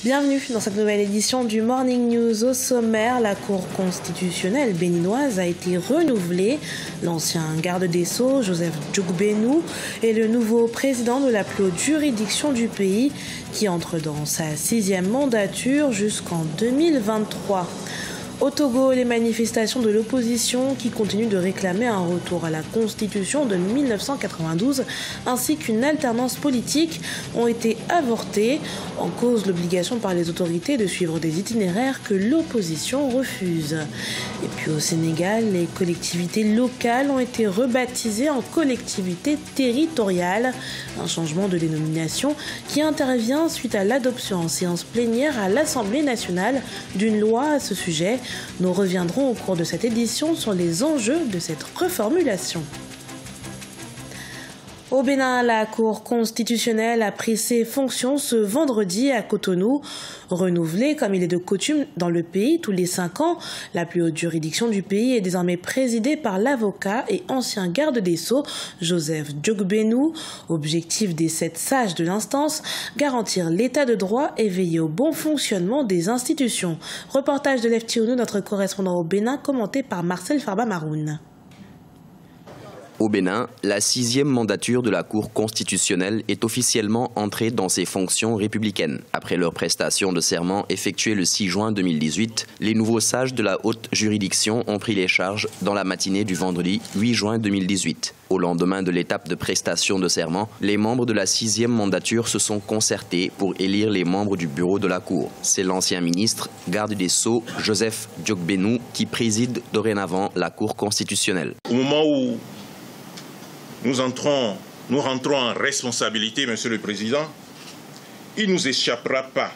Bienvenue dans cette nouvelle édition du Morning News. Au sommaire, la Cour constitutionnelle béninoise a été renouvelée. L'ancien garde des Sceaux, Joseph Djougbenou, est le nouveau président de la plus haute juridiction du pays qui entre dans sa 6e mandature jusqu'en 2023. Au Togo, les manifestations de l'opposition qui continuent de réclamer un retour à la Constitution de 1992 ainsi qu'une alternance politique ont été avortées. En cause, l'obligation par les autorités de suivre des itinéraires que l'opposition refuse. Et puis au Sénégal, les collectivités locales ont été rebaptisées en collectivités territoriales. Un changement de dénomination qui intervient suite à l'adoption en séance plénière à l'Assemblée nationale d'une loi à ce sujet. Nous reviendrons au cours de cette édition sur les enjeux de cette reformulation. Au Bénin, la Cour constitutionnelle a pris ses fonctions ce vendredi à Cotonou. Renouvelée comme il est de coutume dans le pays tous les 5 ans, la plus haute juridiction du pays est désormais présidée par l'avocat et ancien garde des Sceaux, Joseph Djougbenou. Objectif des 7 sages de l'instance, garantir l'état de droit et veiller au bon fonctionnement des institutions. Reportage de Leftionou, notre correspondant au Bénin, commenté par Marcel Farba-Maroun. Au Bénin, la 6e mandature de la Cour constitutionnelle est officiellement entrée dans ses fonctions républicaines. Après leur prestation de serment effectuée le 6 juin 2018, les nouveaux sages de la haute juridiction ont pris les charges dans la matinée du vendredi 8 juin 2018. Au lendemain de l'étape de prestation de serment, les membres de la 6e mandature se sont concertés pour élire les membres du bureau de la Cour. C'est l'ancien ministre, garde des Sceaux, Joseph Djougbenou, qui préside dorénavant la Cour constitutionnelle. Au moment où nous rentrons en responsabilité, Monsieur le Président, il ne nous échappera pas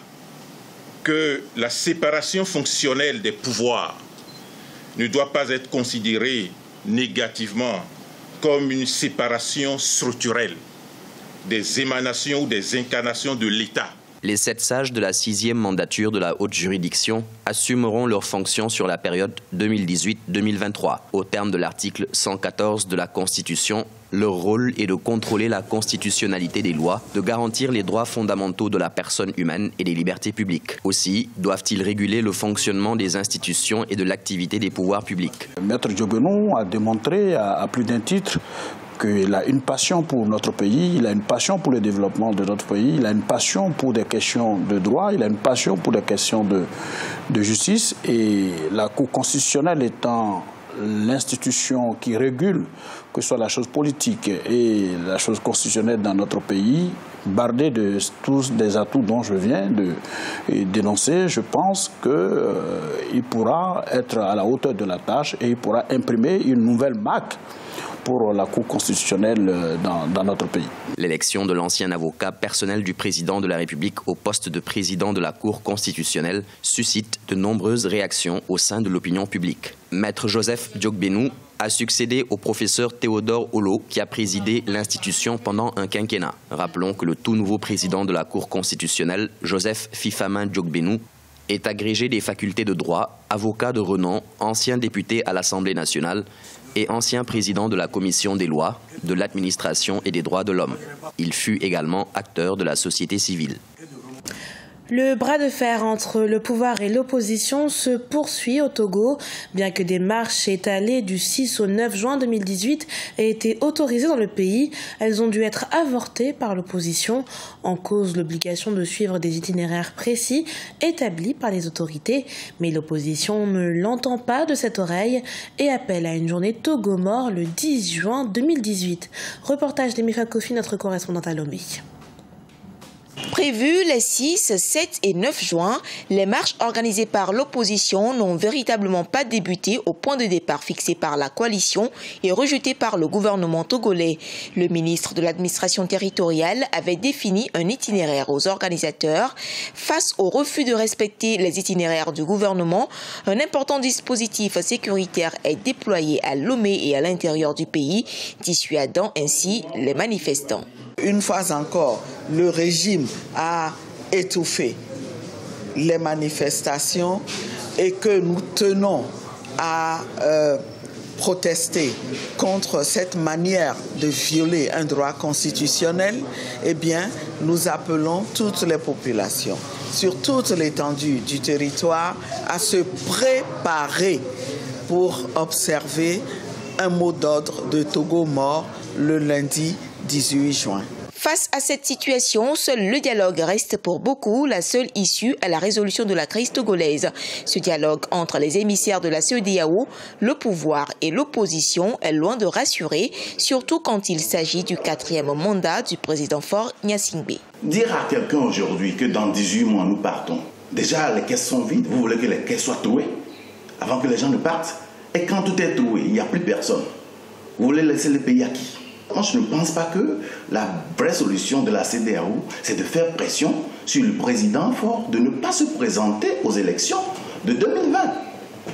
que la séparation fonctionnelle des pouvoirs ne doit pas être considérée négativement comme une séparation structurelle des émanations ou des incarnations de l'État. Les 7 sages de la 6e mandature de la haute juridiction assumeront leurs fonctions sur la période 2018-2023. Au terme de l'article 114 de la Constitution, leur rôle est de contrôler la constitutionnalité des lois, de garantir les droits fondamentaux de la personne humaine et des libertés publiques. Aussi, doivent-ils réguler le fonctionnement des institutions et de l'activité des pouvoirs publics. Maître Djougbenou a démontré à plus d'un titre qu'il a une passion pour notre pays, il a une passion pour le développement de notre pays, il a une passion pour des questions de droit, il a une passion pour des questions de justice. Et la Cour constitutionnelle étant l'institution qui régule, que ce soit la chose politique et la chose constitutionnelle dans notre pays, bardée de tous des atouts dont je viens de dénoncer, je pense qu'il pourra être à la hauteur de la tâche et il pourra imprimer une nouvelle marque pour la Cour constitutionnelle dans notre pays. L'élection de l'ancien avocat personnel du président de la République au poste de président de la Cour constitutionnelle suscite de nombreuses réactions au sein de l'opinion publique. Maître Joseph Djougbenou a succédé au professeur Théodore Olo qui a présidé l'institution pendant un quinquennat. Rappelons que le tout nouveau président de la Cour constitutionnelle, Joseph Fifamin Djougbenou, est agrégé des facultés de droit, avocat de renom, ancien député à l'Assemblée nationale et ancien président de la Commission des lois, de l'administration et des droits de l'homme. Il fut également acteur de la société civile. Le bras de fer entre le pouvoir et l'opposition se poursuit au Togo. Bien que des marches étalées du 6 au 9 juin 2018 aient été autorisées dans le pays, elles ont dû être avortées par l'opposition. En cause, l'obligation de suivre des itinéraires précis établis par les autorités. Mais l'opposition ne l'entend pas de cette oreille et appelle à une journée Togo-mort le 10 juin 2018. Reportage d'Emifa Kofi, notre correspondante à Lomé. Prévues les 6, 7 et 9 juin, les marches organisées par l'opposition n'ont véritablement pas débuté au point de départ fixé par la coalition et rejeté par le gouvernement togolais. Le ministre de l'administration territoriale avait défini un itinéraire aux organisateurs. Face au refus de respecter les itinéraires du gouvernement, un important dispositif sécuritaire est déployé à Lomé et à l'intérieur du pays, dissuadant ainsi les manifestants. Une fois encore, le régime a étouffé les manifestations et que nous tenons à protester contre cette manière de violer un droit constitutionnel, eh bien, nous appelons toutes les populations, sur toute l'étendue du territoire à se préparer pour observer un mot d'ordre de Togo mort le lundi 18 juin. Face à cette situation, seul le dialogue reste pour beaucoup la seule issue à la résolution de la crise togolaise. Ce dialogue entre les émissaires de la CEDEAO, le pouvoir et l'opposition est loin de rassurer, surtout quand il s'agit du 4e mandat du président Faure Gnassingbé. Dire à quelqu'un aujourd'hui que dans 18 mois nous partons, déjà les caisses sont vides, vous voulez que les caisses soient trouées avant que les gens ne partent. Et quand tout est trouvé, il n'y a plus personne. Vous voulez laisser le pays à qui? Moi, je ne pense pas que la vraie solution de la CEDEAO, c'est de faire pression sur le président Faure de ne pas se présenter aux élections de 2020.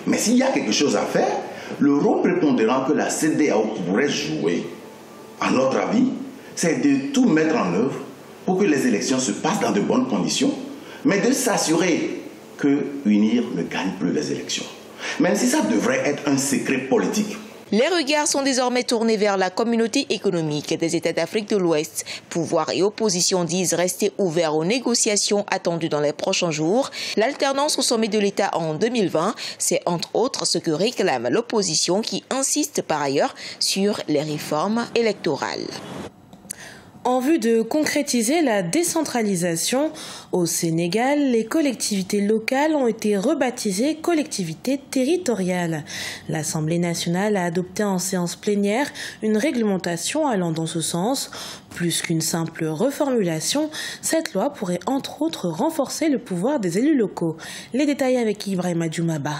Mais s'il y a quelque chose à faire, le rôle prépondérant que la CEDEAO pourrait jouer, à notre avis, c'est de tout mettre en œuvre pour que les élections se passent dans de bonnes conditions, mais de s'assurer que UNIR ne gagne plus les élections. Même si ça devrait être un secret politique. Les regards sont désormais tournés vers la communauté économique des États d'Afrique de l'Ouest. Pouvoir et opposition disent rester ouverts aux négociations attendues dans les prochains jours. L'alternance au sommet de l'État en 2020, c'est entre autres ce que réclame l'opposition qui insiste par ailleurs sur les réformes électorales. En vue de concrétiser la décentralisation, au Sénégal, les collectivités locales ont été rebaptisées collectivités territoriales. L'Assemblée nationale a adopté en séance plénière une réglementation allant dans ce sens. Plus qu'une simple reformulation, cette loi pourrait entre autres renforcer le pouvoir des élus locaux. Les détails avec Ibrahima Djoumaba.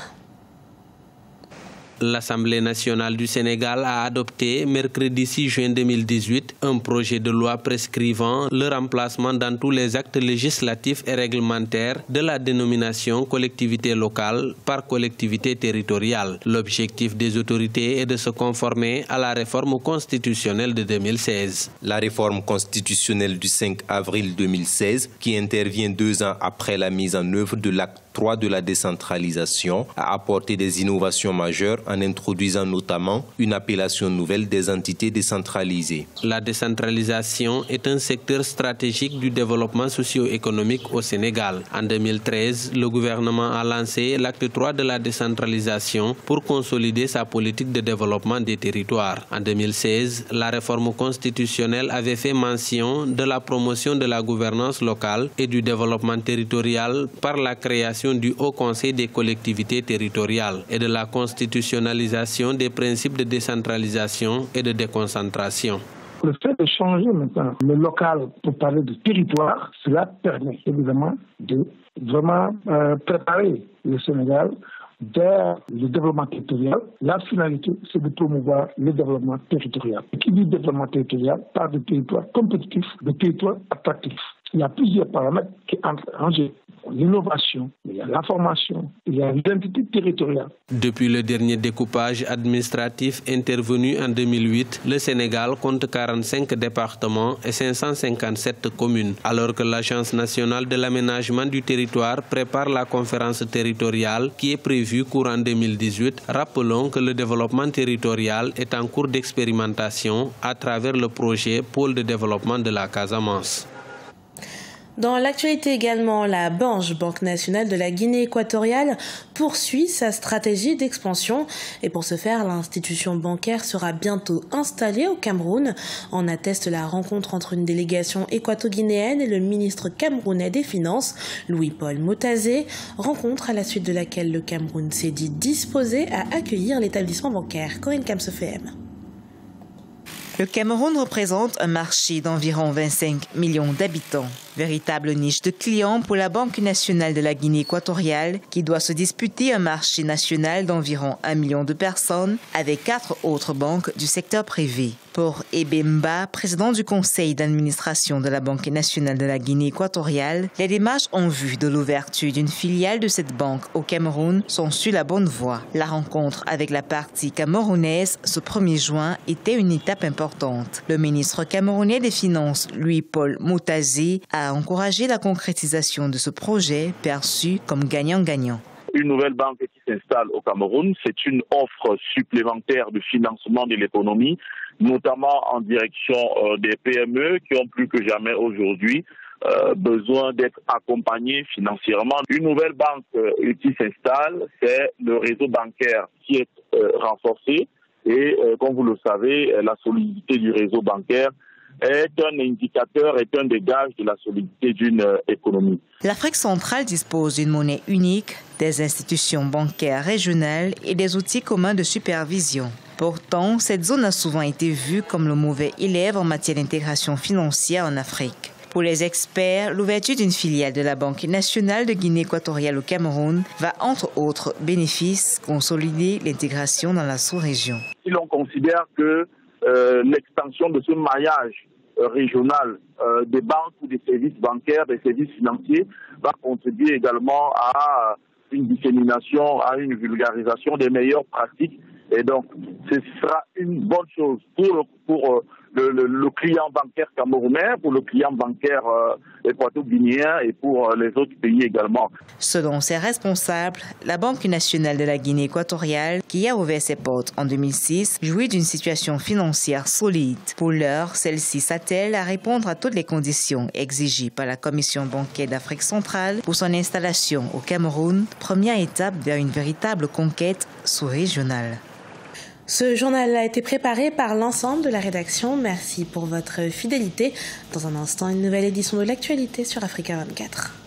L'Assemblée nationale du Sénégal a adopté mercredi 6 juin 2018 un projet de loi prescrivant le remplacement dans tous les actes législatifs et réglementaires de la dénomination collectivité locale par collectivité territoriale. L'objectif des autorités est de se conformer à la réforme constitutionnelle de 2016. La réforme constitutionnelle du 5 avril 2016, qui intervient 2 ans après la mise en œuvre de l'acte 3 de la décentralisation, a apporté des innovations majeures en introduisant notamment une appellation nouvelle des entités décentralisées. La décentralisation est un secteur stratégique du développement socio-économique au Sénégal. En 2013, le gouvernement a lancé l'acte 3 de la décentralisation pour consolider sa politique de développement des territoires. En 2016, la réforme constitutionnelle avait fait mention de la promotion de la gouvernance locale et du développement territorial par la création du Haut Conseil des collectivités territoriales et de la constitutionnalisation des principes de décentralisation et de déconcentration. Le fait de changer maintenant le local pour parler de territoire, cela permet évidemment de vraiment préparer le Sénégal vers le développement territorial. La finalité, c'est de promouvoir le développement territorial. Qui dit développement territorial parle de territoires compétitifs, de territoires attractifs. Il y a plusieurs paramètres qui entrent en jeu. L'innovation, il y a la formation, il y a l'identité territoriale. Depuis le dernier découpage administratif intervenu en 2008, le Sénégal compte 45 départements et 557 communes. Alors que l'Agence nationale de l'aménagement du territoire prépare la conférence territoriale qui est prévue courant 2018, rappelons que le développement territorial est en cours d'expérimentation à travers le projet Pôle de développement de la Casamance. Dans l'actualité également, la Banque nationale de la Guinée équatoriale poursuit sa stratégie d'expansion et pour ce faire, l'institution bancaire sera bientôt installée au Cameroun. En atteste la rencontre entre une délégation équato-guinéenne et le ministre camerounais des Finances, Louis-Paul Motazé, rencontre à la suite de laquelle le Cameroun s'est dit disposé à accueillir l'établissement bancaire. Corinne Kamsefem. Le Cameroun représente un marché d'environ 25 millions d'habitants. Véritable niche de clients pour la Banque nationale de la Guinée équatoriale qui doit se disputer un marché national d'environ 1 million de personnes avec 4 autres banques du secteur privé. Pour Ebemba, président du conseil d'administration de la Banque nationale de la Guinée équatoriale, les démarches en vue de l'ouverture d'une filiale de cette banque au Cameroun sont sur la bonne voie. La rencontre avec la partie camerounaise ce 1er juin était une étape importante. Le ministre camerounais des Finances, Louis-Paul Motazé, a encouragé la concrétisation de ce projet perçu comme gagnant-gagnant. Une nouvelle banque qui s'installe au Cameroun, c'est une offre supplémentaire de financement de l'économie, notamment en direction des PME qui ont plus que jamais aujourd'hui besoin d'être accompagnés financièrement. Une nouvelle banque qui s'installe, c'est le réseau bancaire qui est renforcé et comme vous le savez, la solidité du réseau bancaire est un indicateur, est un des gages de la solidité d'une économie. L'Afrique centrale dispose d'une monnaie unique, des institutions bancaires régionales et des outils communs de supervision. Pourtant, cette zone a souvent été vue comme le mauvais élève en matière d'intégration financière en Afrique. Pour les experts, l'ouverture d'une filiale de la Banque nationale de Guinée équatoriale au Cameroun va, entre autres bénéfices, consolider l'intégration dans la sous-région. Si l'on considère que l'extension de ce maillage régional des banques ou des services bancaires, des services financiers, va contribuer également à une dissémination, à une vulgarisation des meilleures pratiques. Et donc, ce sera une bonne chose pour le client bancaire camerounais, pour le client bancaire équato-guinéen et pour les autres pays également. Selon ses responsables, la Banque nationale de la Guinée équatoriale, qui a ouvert ses portes en 2006, jouit d'une situation financière solide. Pour l'heure, celle-ci s'attelle à répondre à toutes les conditions exigées par la Commission bancaire d'Afrique centrale pour son installation au Cameroun, première étape vers une véritable conquête sous-régionale. Ce journal a été préparé par l'ensemble de la rédaction. Merci pour votre fidélité. Dans un instant, une nouvelle édition de l'actualité sur Africa 24.